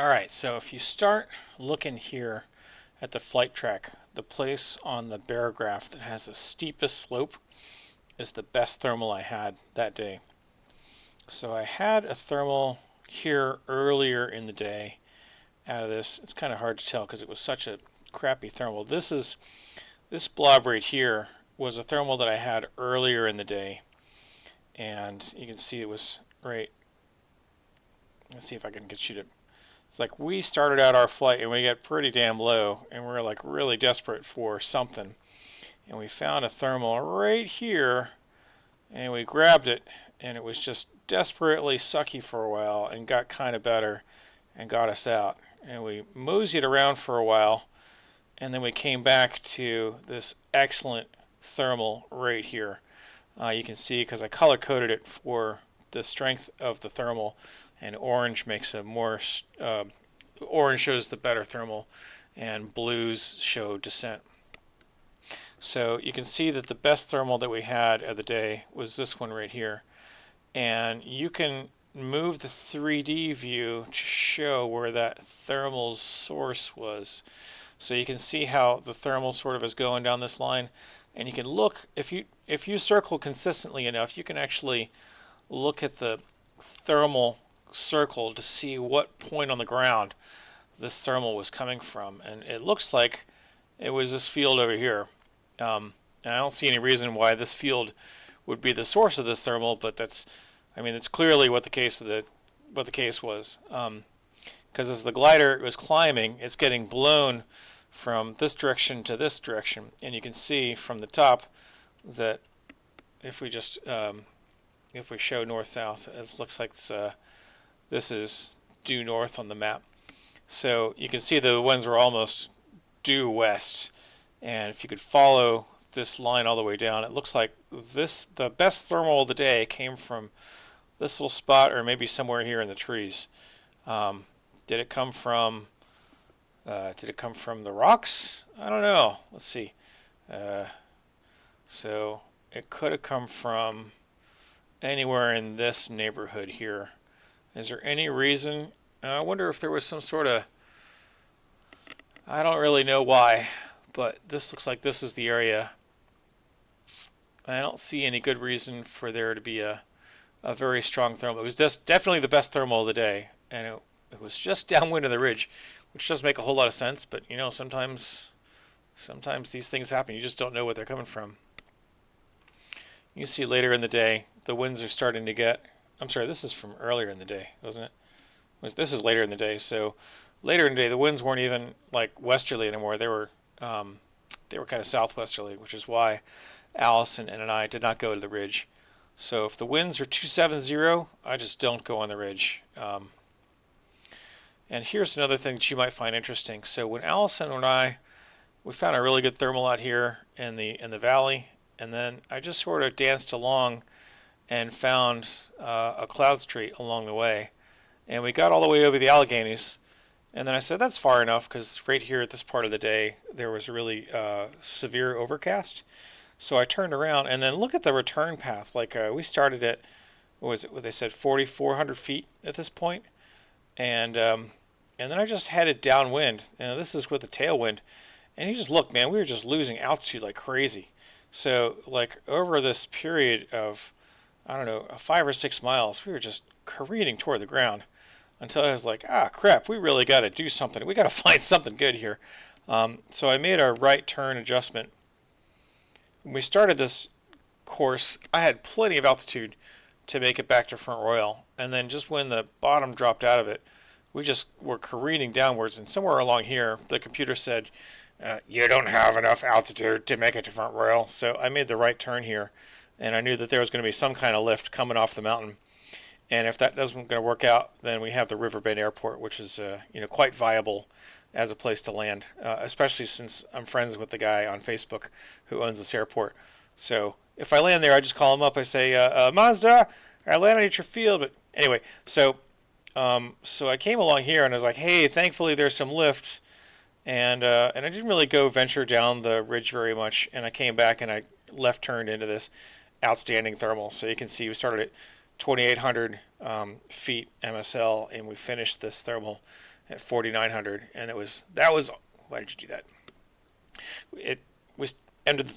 Alright, so if you start looking here at the flight track, the place on the barograph that has the steepest slope is the best thermal I had that day. So I had a thermal here earlier in the day out of this. It's kind of hard to tell because it was such a crappy thermal. This blob right here was a thermal that I had earlier in the day, and you can see it was right. Let's see if I can get you to. It's like we started out our flight and we got pretty damn low and we were like really desperate for something, and we found a thermal right here and we grabbed it, and it was just desperately sucky for a while and got kind of better and got us out, and we moseyed around for a while, and then we came back to this excellent thermal right here. You can see because I color coded it for the strength of the thermal, and orange makes a more orange shows the better thermal and blues show descent. So you can see that the best thermal that we had of the day was this one right here, and you can move the 3D view to show where that thermal source was. So you can see how the thermal sort of is going down this line, and you can look, if you circle consistently enough, you can actually look at the thermal circle to see what point on the ground this thermal was coming from, and it looks like it was this field over here. And I don't see any reason why this field would be the source of this thermal, but that's clearly what the case was. Because as the glider was climbing, it's getting blown from this direction to this direction, and you can see from the top that if we just if we show north-south, it looks like this is due north on the map. So you can see the winds were almost due west, and if you could follow this line all the way down, it looks like the best thermal of the day came from this little spot, or maybe somewhere here in the trees. Did it come from the rocks? I don't know. Let's see. So it could have come from anywhere in this neighborhood here. Is there any reason? I wonder if there was some sort of, I don't really know why, but this looks like this is the area. I don't see any good reason for there to be a very strong thermal. It was just definitely the best thermal of the day, and it was just downwind of the ridge, which doesn't make a whole lot of sense, but you know, sometimes these things happen. You just don't know where they're coming from. You see later in the day, the winds are starting to get, I'm sorry, this is from earlier in the day, wasn't it? This is later in the day, so later in the day, the winds weren't even like westerly anymore. They were kind of southwesterly, which is why Allison and I did not go to the ridge. So if the winds are 270, I just don't go on the ridge. And here's another thing that you might find interesting. So when Allison and we found a really good thermal out here in the valley, and then I just sort of danced along and found a cloud street along the way, and we got all the way over the Alleghenies, and then I said that's far enough because right here at this part of the day there was a really severe overcast. So I turned around and then look at the return path. Like we started at, what was it? What they said, 4,400 feet at this point, and then I just headed downwind. And this is with the tailwind, and you just look, man, we were just losing altitude like crazy. So like over this period of, I don't know, 5 or 6 miles, we were just careening toward the ground until I was like, ah, crap, we really got to do something. We got to find something good here. So I made a right turn adjustment. When we started this course, I had plenty of altitude to make it back to Front Royal, and then just when the bottom dropped out of it, we just were careening downwards, and somewhere along here, the computer said, you don't have enough altitude to make it to Front Royal. So I made the right turn here, and I knew that there was going to be some kind of lift coming off the mountain. And if that doesn't going to work out, then we have the Riverbend Airport, which is quite viable as a place to land, especially since I'm friends with the guy on Facebook who owns this airport. So if I land there, I just call him up. I say, Mazda, I landed at your field. But anyway, so I came along here and I was like, hey, thankfully there's some lift. And I didn't really go venture down the ridge very much. And I came back and I left turned into this outstanding thermal. So you can see we started at 2,800 feet MSL, and we finished this thermal at 4,900, and that was why did you do that? It was ended.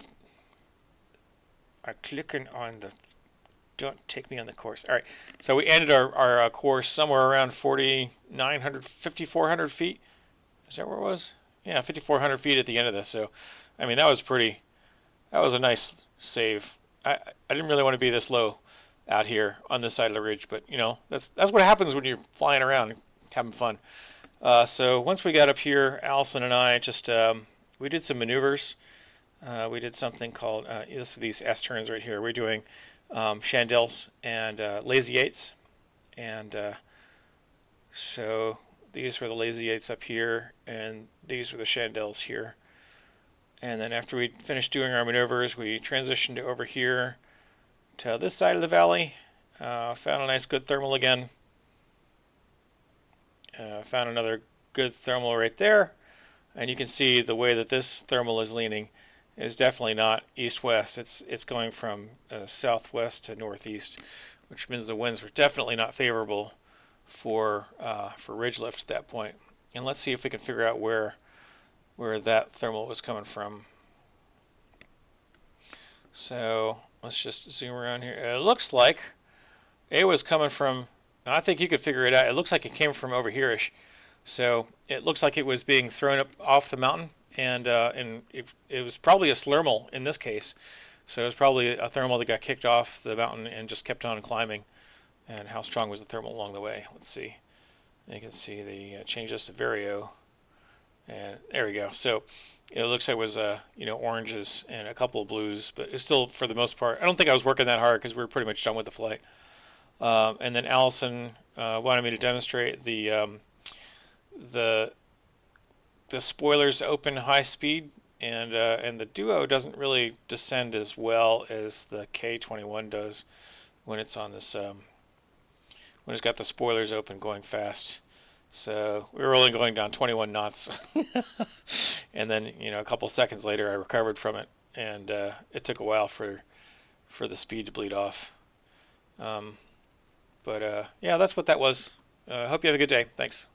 I'm clicking on the. Don't take me on the course. All right, so we ended our course somewhere around 4,900, 5,400 feet. Is that where it was? Yeah, 5,400 feet at the end of this. So, I mean, that was pretty. That was a nice save. I didn't really want to be this low out here on this side of the ridge, but you know that's what happens when you're flying around having fun. So once we got up here, Allison and I just we did some maneuvers. We did something called these S turns right here. We're doing chandelles and lazy eights, and so these were the lazy eights up here, and these were the chandelles here. And then after we finished doing our maneuvers, we transitioned over here to this side of the valley. Found a nice good thermal again. Found another good thermal right there. And you can see the way that this thermal is leaning is definitely not east-west. It's going from southwest to northeast, which means the winds were definitely not favorable for ridge lift at that point. And let's see if we can figure out where that thermal was coming from. So let's just zoom around here. It looks like it was coming from, I think you could figure it out. It looks like it came from over here-ish. So it looks like it was being thrown up off the mountain, and it was probably a slermal in this case. So it was probably a thermal that got kicked off the mountain and just kept on climbing. And how strong was the thermal along the way? Let's see. You can see the change this to Vario. And there we go. So it looks like it was oranges and a couple of blues, but it's still, for the most part, I don't think I was working that hard because we were pretty much done with the flight. And then Allison wanted me to demonstrate the spoilers open high speed, and the Duo doesn't really descend as well as the K21 does when it's on this when it's got the spoilers open going fast. So we were only going down 21 knots, and then a couple seconds later I recovered from it, and it took a while for the speed to bleed off. But yeah, that's what that was. Hope you have a good day. Thanks.